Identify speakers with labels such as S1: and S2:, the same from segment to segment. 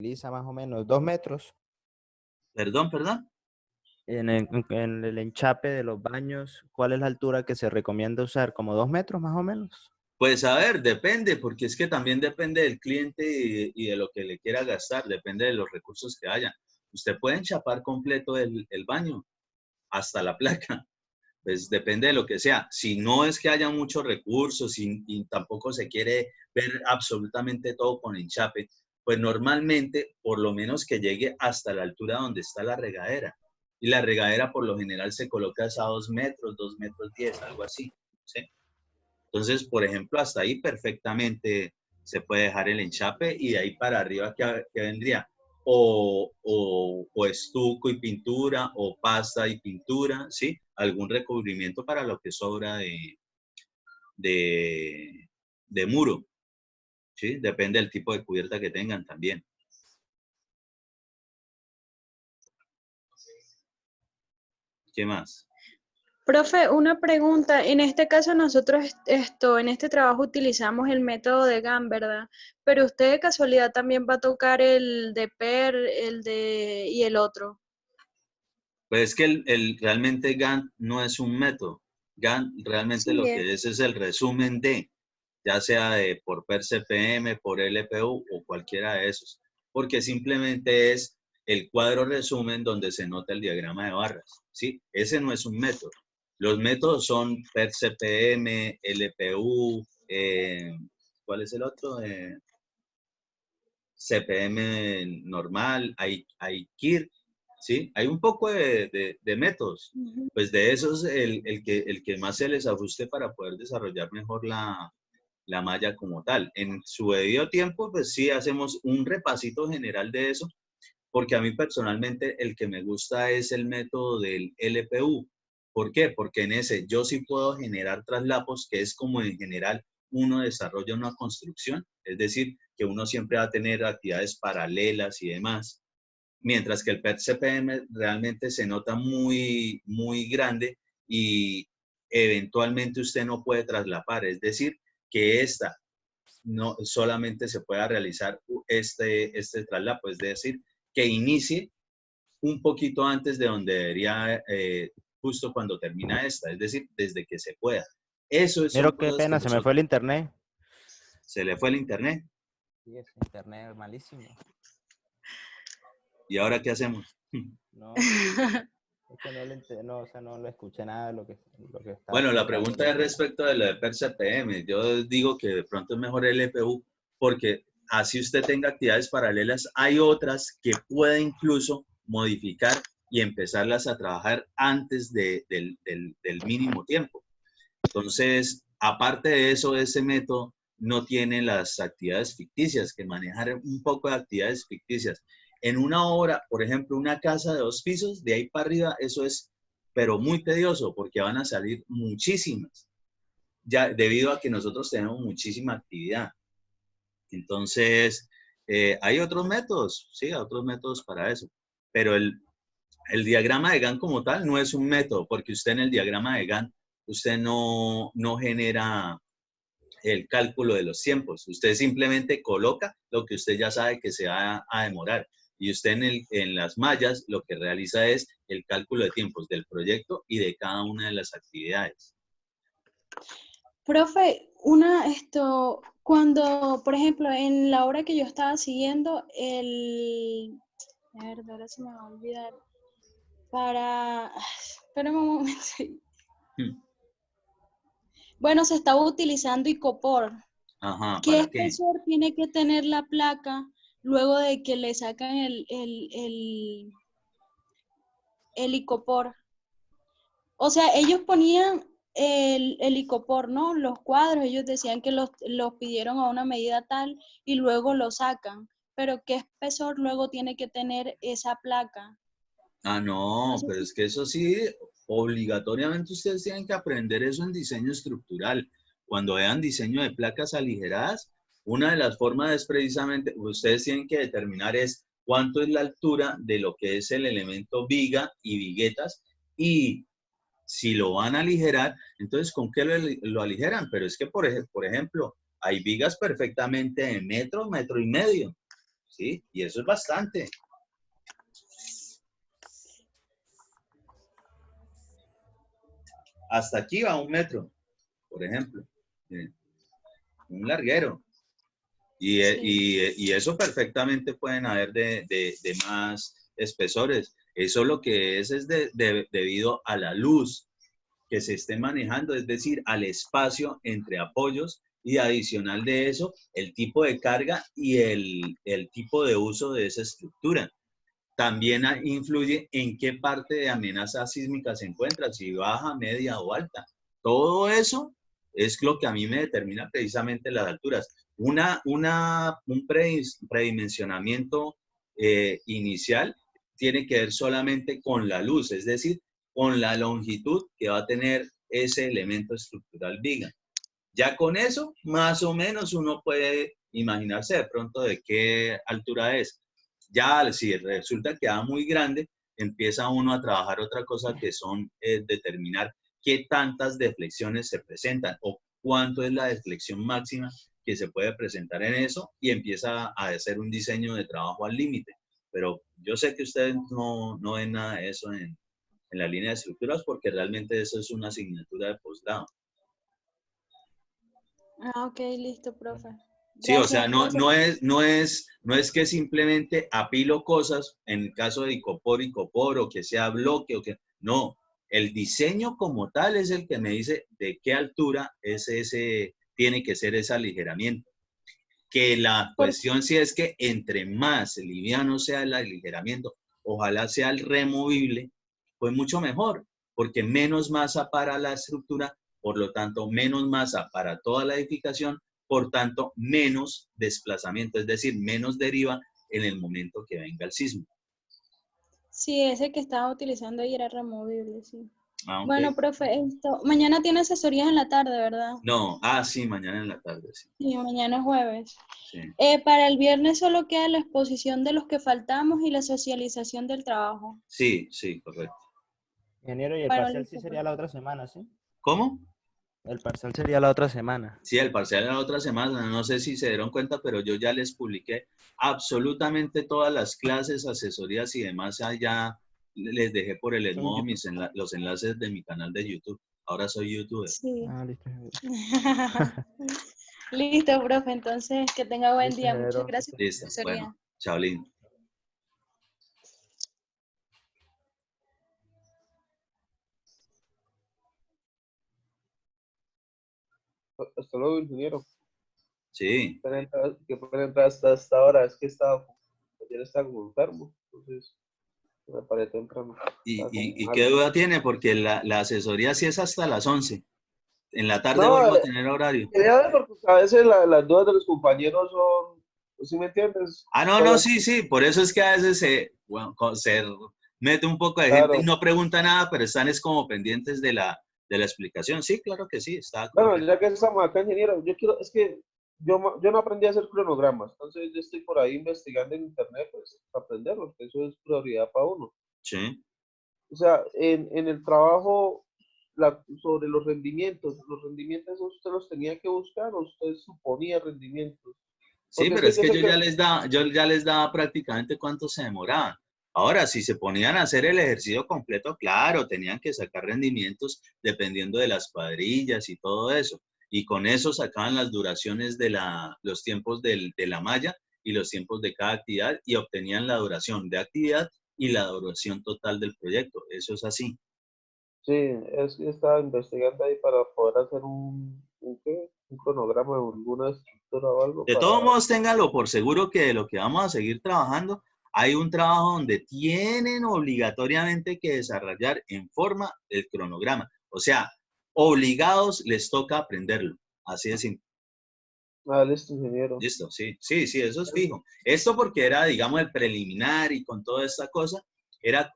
S1: utiliza más o menos 2 metros.
S2: Perdón.
S1: En el enchape de los baños, ¿cuál es la altura que se recomienda usar? ¿Como 2 metros más o menos?
S2: Pues a ver, depende, porque es que también depende del cliente y de lo que le quiera gastar, depende de los recursos que haya. Usted puede enchapar completo el baño hasta la placa, pues depende de lo que sea. Si no es que haya muchos recursos y tampoco se quiere ver absolutamente todo con enchape, pues normalmente por lo menos que llegue hasta la altura donde está la regadera. Y la regadera por lo general se coloca a 2 metros, 2 metros 10, algo así, ¿sí? Entonces, por ejemplo, hasta ahí perfectamente se puede dejar el enchape y de ahí para arriba, ¿qué vendría? O estuco y pintura, o pasta y pintura, ¿sí? Algún recubrimiento para lo que sobra de, de muro, ¿sí? Depende del tipo de cubierta que tengan también. ¿Qué más?
S3: Profe, una pregunta. En este caso nosotros en este trabajo utilizamos el método de GAN, ¿verdad? Pero usted de casualidad también va a tocar el de PER, y el otro.
S2: Pues es que realmente Gantt no es un método. Gantt realmente
S3: Sí,
S2: lo que es el resumen de, ya sea por per CPM, por LPU o cualquiera de esos, porque simplemente es el cuadro resumen donde se nota el diagrama de barras, ¿sí? Ese no es un método. Los métodos son per CPM, LPU, ¿cuál es el otro? CPM normal, hay KIR, ¿sí? Hay un poco de métodos.
S3: Ujú.
S2: Pues de esos, el que más se les ajuste para poder desarrollar mejor la malla como tal. En su debido tiempo, pues sí, hacemos un repasito general de eso, porque a mí personalmente el que me gusta es el método del LPU. ¿Por qué? Porque en ese yo sí puedo generar traslapos, que es como en general uno desarrolla una construcción, es decir, que uno siempre va a tener actividades paralelas y demás, mientras que el PET-CPM realmente se nota muy grande y eventualmente usted no puede traslapar, es decir, que esta no solamente se pueda realizar este traslapo, es decir, que inicie un poquito antes de donde debería, justo cuando termina esta, es decir, desde que se pueda. Eso son
S1: Miro qué
S2: cosas que
S1: pena, se me fue
S2: nosotros,
S1: el internet.
S2: se le fue el internet.
S1: Sí, ese internet es malísimo.
S2: ¿Y ahora qué hacemos?
S1: No, es que no, o sea, no lo escuché nada de lo que estaba
S2: Bueno, la
S1: comentando
S2: pregunta es
S1: recién.
S2: respecto de lo de PER-CPM. Yo digo que de pronto es mejor el EPU porque así usted tenga actividades paralelas, hay otras que puede incluso modificar y empezarlas a trabajar antes del mínimo tiempo. Entonces, aparte de eso, ese método no tiene las actividades ficticias, que manejar un poco de actividades ficticias. En una obra, por ejemplo, una casa de 2 pisos, de ahí para arriba, eso es, pero muy tedioso, porque van a salir muchísimas, ya debido a que nosotros tenemos muchísima actividad. Entonces, hay otros métodos, sí, hay otros métodos para eso, pero el diagrama de Gantt como tal no es un método, porque usted en el diagrama de Gantt, usted no genera el cálculo de los tiempos. Usted simplemente coloca lo que usted ya sabe que se va a demorar. Y usted en las mallas lo que realiza es el cálculo de tiempos del proyecto y de cada una de las actividades.
S3: Profe, cuando, por ejemplo, en la obra que yo estaba siguiendo, a ver, ahora se me va a olvidar, espérame un momento. Bueno, se estaba utilizando icopor.
S2: Ajá,
S3: ¿Qué
S2: ¿para qué?
S3: espesor tiene que tener la placa luego de que le sacan el icopor? O sea, ellos ponían el icopor, ¿no? Los cuadros, ellos decían que los pidieron a una medida tal y luego lo sacan. Pero ¿qué espesor luego tiene que tener esa placa?
S2: Ah,
S3: No
S2: no,
S3: sé
S2: pero
S3: si-
S2: es que eso sí, obligatoriamente ustedes tienen que aprender eso en diseño estructural. Cuando vean diseño de placas aligeradas, una de las formas es precisamente, ustedes tienen que determinar es cuánto es la altura de lo que es el elemento viga y viguetas y si lo van a aligerar, entonces ¿con qué lo aligeran? Pero es que, por ejemplo, hay vigas perfectamente de metro, metro y medio. ¿sí? Y eso es bastante. Hasta aquí va 1 metro, por ejemplo. Miren, un larguero. Y eso perfectamente pueden haber de más espesores. Eso lo que es debido a la luz que se esté manejando, es decir, al espacio entre apoyos y adicional de eso, el tipo de carga y el tipo de uso de esa estructura. También influye en qué parte de amenaza sísmica se encuentra, si baja, media o alta. Todo eso es lo que a mí me determina precisamente las alturas. Un predimensionamiento inicial tiene que ver solamente con la luz, es decir, con la longitud que va a tener ese elemento estructural viga. Ya con eso, más o menos uno puede imaginarse de pronto de qué altura es. Ya si resulta que va muy grande, empieza uno a trabajar otra cosa que son determinar qué tantas deflexiones se presentan o cuánto es la deflexión máxima que se puede presentar en eso y empieza a hacer un diseño de trabajo al límite. Pero yo sé que ustedes no ven nada de eso en la línea de estructuras porque realmente eso es una asignatura de posgrado.
S3: Ah, ok, listo, profe.
S2: Sí, o sea,
S3: Gracias.
S2: no es que simplemente apilo cosas en el caso de icopor, o que sea bloque, o que no. El diseño como tal es el que me dice de qué altura tiene que ser ese aligeramiento. Que la cuestión sí es que entre más liviano sea el aligeramiento, ojalá sea el removible, pues mucho mejor, porque menos masa para la estructura, por lo tanto, menos masa para toda la edificación, por tanto, menos desplazamiento, es decir, menos deriva en el momento que venga el sismo.
S3: Sí, ese que estaba utilizando ahí era removible, sí.
S2: Ah, okay.
S3: Bueno, profe, mañana tiene asesorías en la tarde, ¿verdad?
S2: No, sí, mañana en la tarde, sí.
S3: Sí, mañana es jueves.
S2: Sí.
S3: Para el viernes solo queda la exposición de los que faltamos y la socialización del trabajo.
S2: Sí, correcto.
S1: Ingeniero, y el
S3: Bueno,
S1: parcial
S3: listo,
S1: sí sería la otra semana, ¿sí?
S2: ¿Cómo?
S1: El parcial sería la otra semana.
S2: Sí, el parcial era la otra semana, no sé si se dieron cuenta, pero yo ya les publiqué absolutamente todas las clases, asesorías y demás, ya les dejé por el Edmodo los enlaces de mi canal de YouTube. Ahora soy youtuber.
S3: Sí.
S1: Ah, listo.
S3: Listo, profe, entonces que tenga buen día. Muchas gracias por la
S2: Listo,
S3: asesoría.
S2: bueno, chao, lindo.
S4: Hasta luego, ingeniero.
S2: Sí.
S4: Que pueden entrar hasta esta hora. Es que ayer estaba como enfermo, entonces me paré temprano.
S2: ¿Y qué duda tiene? Porque la asesoría sí es hasta las 11. En la tarde
S4: No,
S2: vuelvo a tener horario.
S4: quería ver porque a veces las dudas de los compañeros son, ¿sí me entiendes?
S2: No, sí, por eso es que a veces se mete un poco de gente y no pregunta nada, pero están es como pendientes de la explicación. Sí, claro que sí, está correcto.
S4: Bueno, ya que estamos acá, ingeniero, es que yo no aprendí a hacer cronogramas, entonces yo estoy por ahí investigando en internet, pues, para aprenderlo, porque eso es prioridad para uno.
S2: Sí.
S4: O sea, en el trabajo sobre los rendimientos usted los tenía que buscar o usted suponía rendimientos.
S2: Sí, pero es que yo ya les daba prácticamente cuánto se demoraban. Ahora, si se ponían a hacer el ejercicio completo, claro, tenían que sacar rendimientos dependiendo de las cuadrillas y todo eso. Y con eso sacaban las duraciones de los tiempos de la malla y los tiempos de cada actividad y obtenían la duración de actividad y la duración total del proyecto. Eso es así.
S4: Sí, es que estaba investigando ahí para poder hacer un cronograma de alguna estructura o algo.
S2: De todos modos, ténganlo por seguro que de lo que vamos a seguir trabajando, hay un trabajo donde tienen obligatoriamente que desarrollar en forma el cronograma. O sea, obligados les toca aprenderlo. Así de simple.
S4: Ah, listo, ingeniero.
S2: Listo, sí, eso es fijo. Esto porque era, digamos, el preliminar y con toda esta cosa,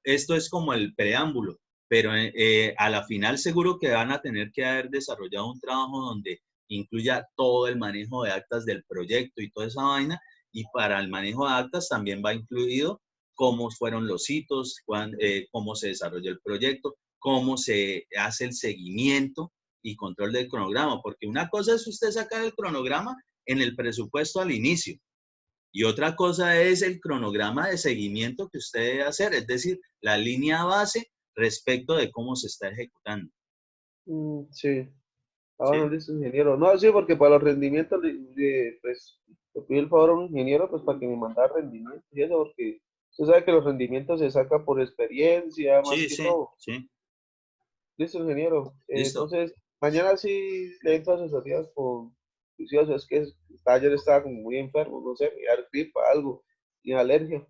S2: esto es como el preámbulo, pero a la final seguro que van a tener que haber desarrollado un trabajo donde incluya todo el manejo de actas del proyecto y toda esa vaina, y para el manejo de actas también va incluido cómo fueron los hitos, cómo se desarrolló el proyecto, cómo se hace el seguimiento y control del cronograma, porque una cosa es usted sacar el cronograma en el presupuesto al inicio, Y otra cosa es el cronograma de seguimiento que usted debe hacer, es decir, la línea base respecto de cómo se está ejecutando.
S4: Sí. Ah,
S2: ¿Sí?
S4: bueno, listo, ingeniero. No, sí, porque para los rendimientos, pues, le pido el favor a un ingeniero, pues, para que me mandara rendimientos y eso, porque usted sabe que los rendimientos se sacan por experiencia, más
S2: Sí,
S4: que
S2: sí,
S4: todo.
S2: sí.
S4: Listo, ingeniero.
S2: Listo.
S4: Entonces, mañana sí le entro a asesorías con juicioso. Es que ayer estaba como muy enfermo, no sé, me da gripa, algo, y alergia.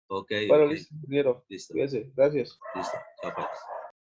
S2: Ok,
S4: Bueno,
S2: ok.
S4: listo, ingeniero.
S2: Listo,
S4: Cuídese. Gracias.
S2: listo. Chao, pues.